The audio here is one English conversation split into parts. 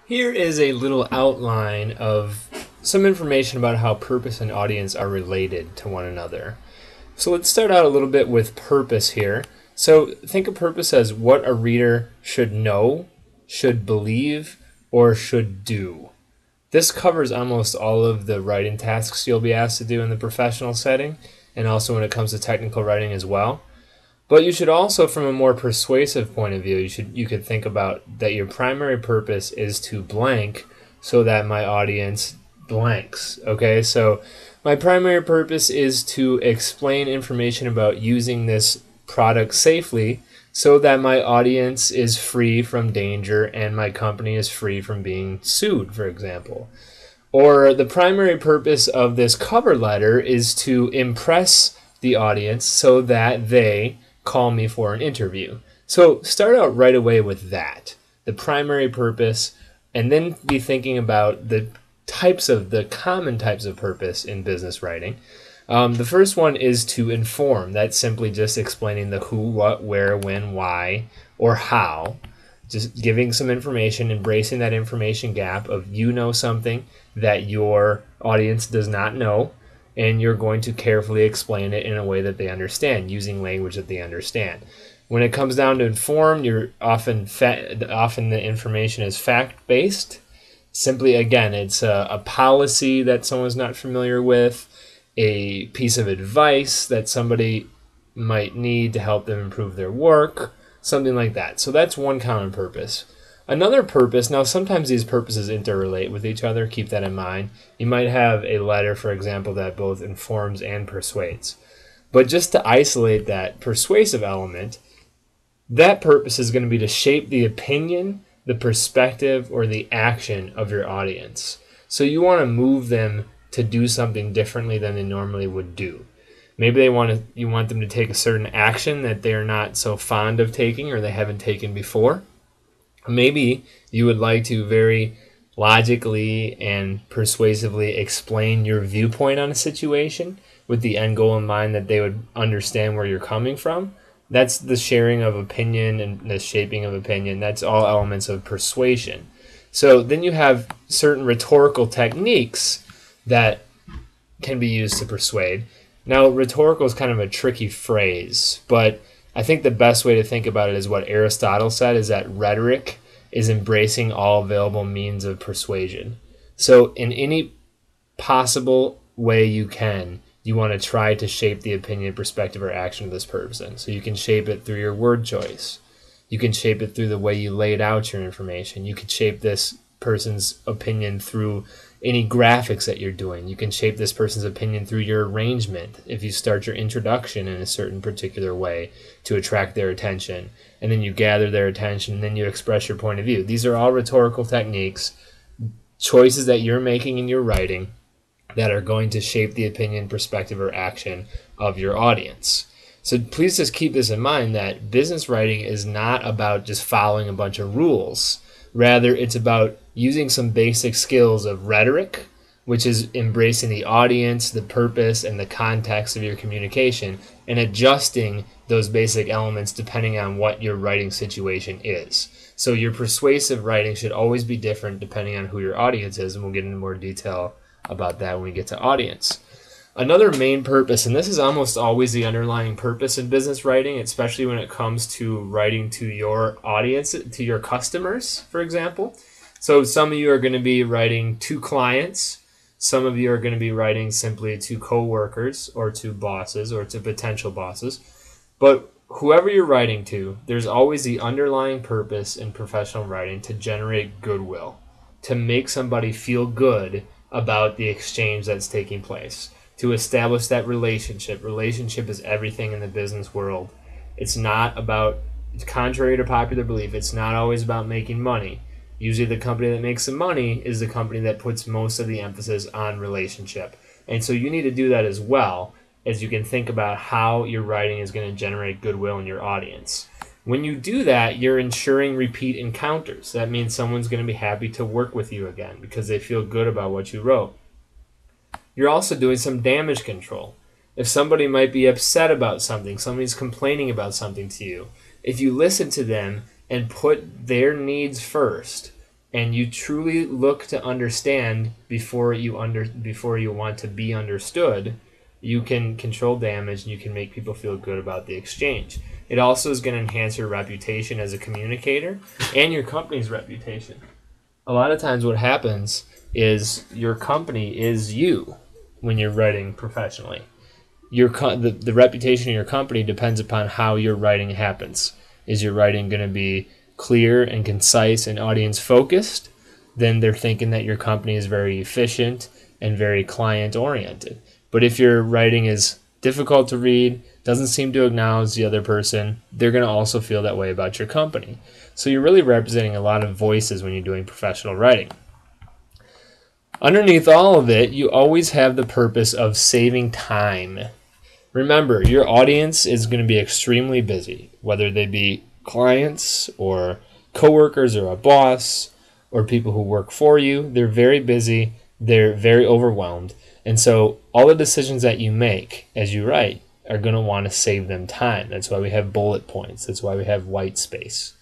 Here is a little outline of some information about how purpose and audience are related to one another. So let's start out a little bit with purpose here. So think of purpose as what a reader should know, should believe, or should do. This covers almost all of the writing tasks you'll be asked to do in the professional setting, and also when it comes to technical writing as well. But you should also, from a more persuasive point of view, you could think about that your primary purpose is to blank so that my audience blanks. Okay, so my primary purpose is to explain information about using this product safely so that my audience is free from danger and my company is free from being sued, for example. Or the primary purpose of this cover letter is to impress the audience so that they call me for an interview. So start out right away with that, the primary purpose, and then be thinking about the common types of purpose in business writing. The first one is to inform. That's simply just explaining the who, what, where, when, why, or how. Just giving some information, embracing that information gap of you know something that your audience does not know, and you're going to carefully explain it in a way that they understand, using language that they understand. When it comes down to inform, you're often the information is fact-based. Simply, again, it's a policy that someone's not familiar with, a piece of advice that somebody might need to help them improve their work, something like that. So that's one common purpose. Another purpose, now sometimes these purposes interrelate with each other, keep that in mind. You might have a letter, for example, that both informs and persuades. But just to isolate that persuasive element, that purpose is going to be to shape the opinion, the perspective, or the action of your audience. So you want to move them to do something differently than they normally would do. Maybe you want them to take a certain action that they're not so fond of taking or they haven't taken before. Maybe you would like to very logically and persuasively explain your viewpoint on a situation with the end goal in mind that they would understand where you're coming from. That's the sharing of opinion and the shaping of opinion. That's all elements of persuasion. So then you have certain rhetorical techniques that can be used to persuade. Now, rhetorical is kind of a tricky phrase, but I think the best way to think about it is what Aristotle said, is that rhetoric is embracing all available means of persuasion. So in any possible way you want to try to shape the opinion, perspective, or action of this person. So you can shape it through your word choice. You can shape it through the way you laid out your information. You could shape this person's opinion through any graphics that you're doing. You can shape this person's opinion through your arrangement. If you start your introduction in a certain particular way to attract their attention, and then you gather their attention, and then you express your point of view. These are all rhetorical techniques, choices that you're making in your writing that are going to shape the opinion, perspective, or action of your audience. So please just keep this in mind, that business writing is not about just following a bunch of rules. Rather, it's about using some basic skills of rhetoric, which is embracing the audience, the purpose, and the context of your communication, and adjusting those basic elements depending on what your writing situation is. So your persuasive writing should always be different depending on who your audience is, and we'll get into more detail about that when we get to audience. Another main purpose, and this is almost always the underlying purpose in business writing, especially when it comes to writing to your audience, to your customers, for example. So some of you are going to be writing to clients. Some of you are going to be writing simply to coworkers or to bosses or to potential bosses. But whoever you're writing to, there's always the underlying purpose in professional writing to generate goodwill, to make somebody feel good about the exchange that's taking place, to establish that relationship. Relationship is everything in the business world. It's not about, contrary to popular belief, it's not always about making money. Usually the company that makes the money is the company that puts most of the emphasis on relationship. And so you need to do that as well, as you can think about how your writing is going to generate goodwill in your audience. When you do that, you're ensuring repeat encounters. That means someone's going to be happy to work with you again because they feel good about what you wrote. You're also doing some damage control. If somebody might be upset about something, somebody's complaining about something to you, if you listen to them and put their needs first, and you truly look to understand before you want to be understood, you can control damage and you can make people feel good about the exchange. It also is going to enhance your reputation as a communicator and your company's reputation. A lot of times what happens is your company is you when you're writing professionally. The reputation of your company depends upon how your writing happens. Is your writing going to be clear and concise and audience focused? Then they're thinking that your company is very efficient and very client oriented. But if your writing is difficult to read, doesn't seem to acknowledge the other person, they're going to also feel that way about your company. So you're really representing a lot of voices when you're doing professional writing. Underneath all of it, you always have the purpose of saving time. Remember, your audience is going to be extremely busy, whether they be clients or coworkers or a boss or people who work for you. They're very busy. They're very overwhelmed. And so all the decisions that you make as you write are going to want to save them time. That's why we have bullet points. That's why we have white space.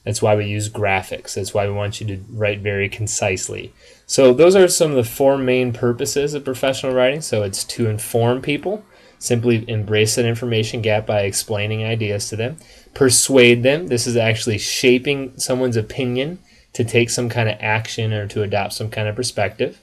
That's why we use graphics. That's why we want you to write very concisely. So those are some of the four main purposes of professional writing. So it's to inform people, simply embrace that information gap by explaining ideas to them. Persuade them. This is actually shaping someone's opinion to take some kind of action or to adopt some kind of perspective.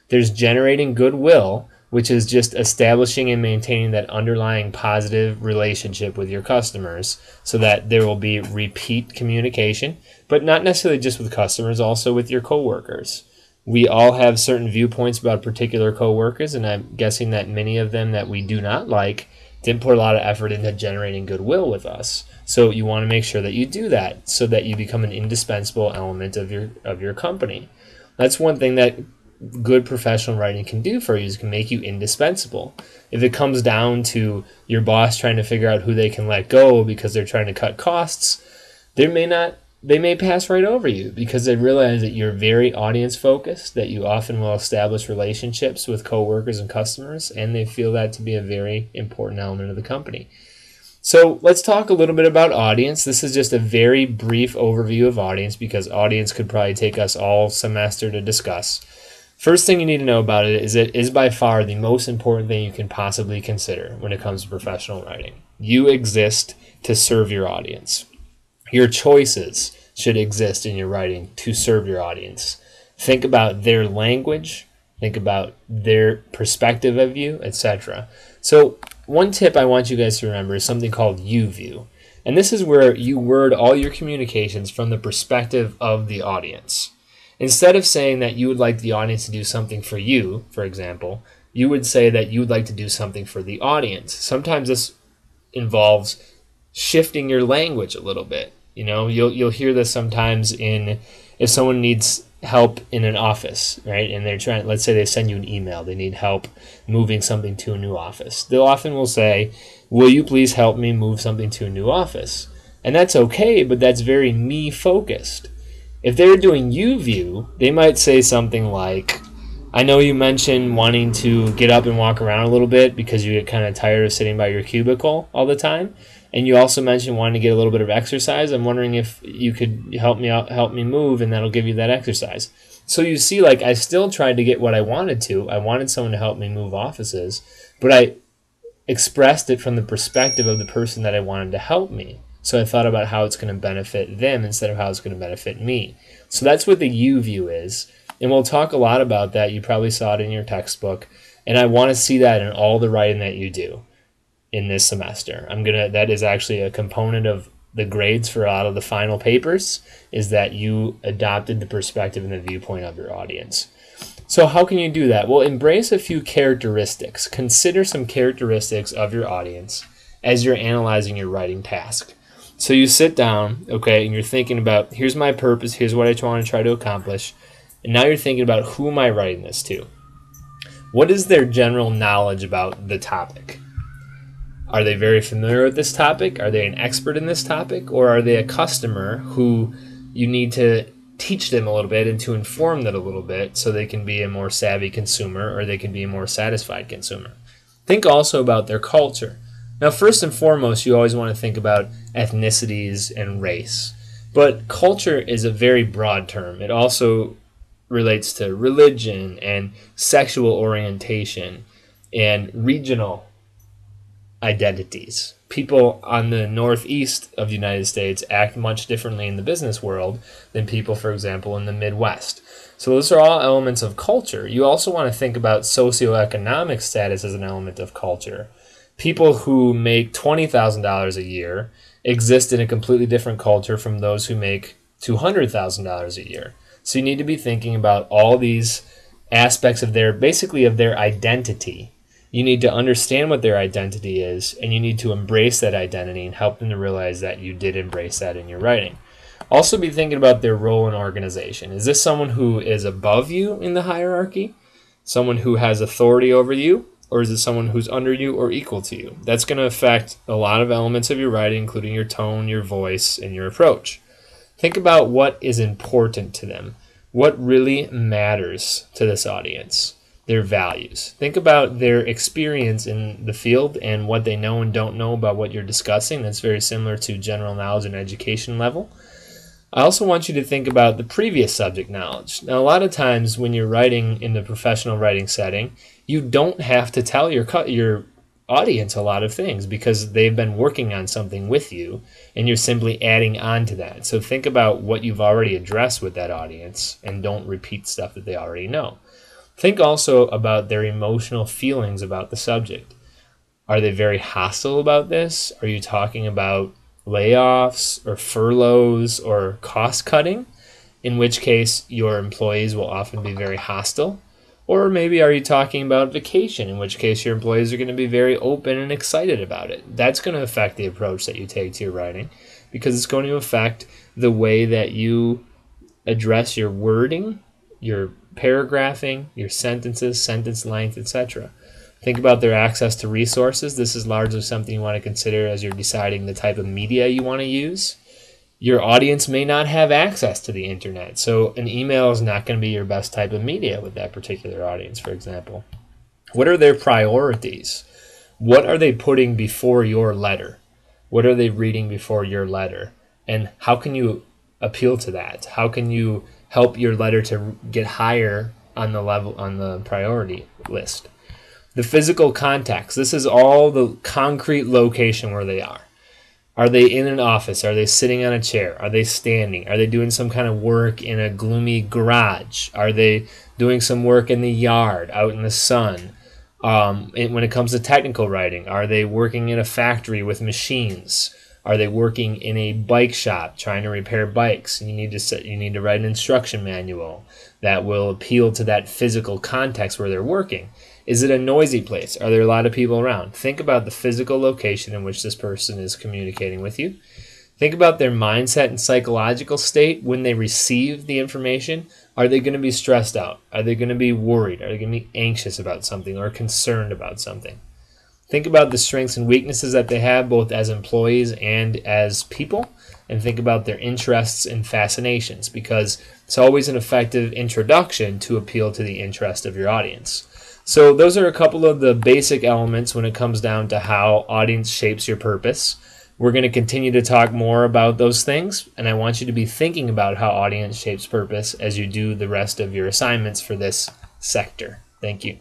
There's generating goodwill, which is just establishing and maintaining that underlying positive relationship with your customers so that there will be repeat communication, but not necessarily just with customers, also with your coworkers. We all have certain viewpoints about particular coworkers, and I'm guessing that many of them that we do not like didn't put a lot of effort into generating goodwill with us. So you want to make sure that you do that so that you become an indispensable element of your company. That's one thing that good professional writing can do for you, is can make you indispensable. If it comes down to your boss trying to figure out who they can let go because they're trying to cut costs, they may pass right over you because they realize that you're very audience focused, that you often will establish relationships with coworkers and customers, and they feel that to be a very important element of the company. So let's talk a little bit about audience. This is just a very brief overview of audience because audience could probably take us all semester to discuss. First thing you need to know about it is it is by far the most important thing you can possibly consider when it comes to professional writing. You exist to serve your audience. Your choices should exist in your writing to serve your audience. Think about their language, think about their perspective of you, etc. So one tip I want you guys to remember is something called U-View. And this is where you word all your communications from the perspective of the audience. Instead of saying that you would like the audience to do something for you, for example, you would say that you would like to do something for the audience. Sometimes this involves shifting your language a little bit. You know, you'll hear this sometimes if someone needs help in an office, right? And they're trying, let's say they send you an email, they need help moving something to a new office. They'll often will say, "Will you please help me move something to a new office?" And that's okay, but that's very me focused. If they're doing U-View, they might say something like, "I know you mentioned wanting to get up and walk around a little bit because you get kind of tired of sitting by your cubicle all the time. And you also mentioned wanting to get a little bit of exercise. I'm wondering if you could help me move, and that'll give you that exercise." So you see, like, I still tried to get what I wanted to. I wanted someone to help me move offices, but I expressed it from the perspective of the person that I wanted to help me. So I thought about how it's going to benefit them instead of how it's going to benefit me. So that's what the U-View is. And we'll talk a lot about that. You probably saw it in your textbook. And I want to see that in all the writing that you do in this semester. That is actually a component of the grades for a lot of the final papers, is that you adopted the perspective and the viewpoint of your audience. So how can you do that? Well, embrace a few characteristics. Consider some characteristics of your audience as you're analyzing your writing task. So you sit down, okay, and you're thinking about, here's my purpose, here's what I want to try to accomplish, and now you're thinking about, who am I writing this to? What is their general knowledge about the topic? Are they very familiar with this topic? Are they an expert in this topic? Or are they a customer who you need to teach them a little bit and to inform them a little bit so they can be a more savvy consumer, or they can be a more satisfied consumer? Think also about their culture. Now, first and foremost, you always want to think about ethnicities and race, But culture is a very broad term. It also relates to religion and sexual orientation and regional identities. People on the northeast of the United States act much differently in the business world than people, for example, in the Midwest. So those are all elements of culture. You also want to think about socioeconomic status as an element of culture. People who make $20,000 a year exist in a completely different culture from those who make $200,000 a year. So you need to be thinking about all these aspects of their identity. You need to understand what their identity is, and you need to embrace that identity and help them to realize that you did embrace that in your writing. Also be thinking about their role in organization. Is this someone who is above you in the hierarchy? Someone who has authority over you? Or is it someone who's under you or equal to you? That's going to affect a lot of elements of your writing, including your tone, your voice, and your approach. Think about what is important to them. What really matters to this audience? Their values. Think about their experience in the field and what they know and don't know about what you're discussing. That's very similar to general knowledge and education level. I also want you to think about the previous subject knowledge. Now, a lot of times when you're writing in the professional writing setting, you don't have to tell your audience a lot of things because they've been working on something with you and you're simply adding on to that. So think about what you've already addressed with that audience and don't repeat stuff that they already know. Think also about their emotional feelings about the subject. Are they very hostile about this? Are you talking about layoffs or furloughs or cost cutting? In which case your employees will often be very hostile. Or maybe are you talking about vacation, in which case your employees are going to be very open and excited about it. That's going to affect the approach that you take to your writing because it's going to affect the way that you address your wording, your paragraphing, your sentences, sentence length, etc. Think about their access to resources. This is largely something you want to consider as you're deciding the type of media you want to use. Your audience may not have access to the internet, so an email is not going to be your best type of media with that particular audience, for example. What are their priorities? What are they putting before your letter? What are they reading before your letter? And how can you appeal to that? How can you help your letter to get higher on the priority list? The physical context. This is all the concrete location where they are. Are they in an office? Are they sitting on a chair? Are they standing? Are they doing some kind of work in a gloomy garage? Are they doing some work in the yard, out in the sun? When it comes to technical writing, are they working in a factory with machines? Are they working in a bike shop trying to repair bikes? You need to write an instruction manual that will appeal to that physical context where they're working. Is it a noisy place? Are there a lot of people around? Think about the physical location in which this person is communicating with you. Think about their mindset and psychological state when they receive the information. Are they going to be stressed out? Are they going to be worried? Are they going to be anxious about something or concerned about something? Think about the strengths and weaknesses that they have both as employees and as people, and think about their interests and fascinations because it's always an effective introduction to appeal to the interest of your audience. So those are a couple of the basic elements when it comes down to how audience shapes your purpose. We're going to continue to talk more about those things, and I want you to be thinking about how audience shapes purpose as you do the rest of your assignments for this sector. Thank you.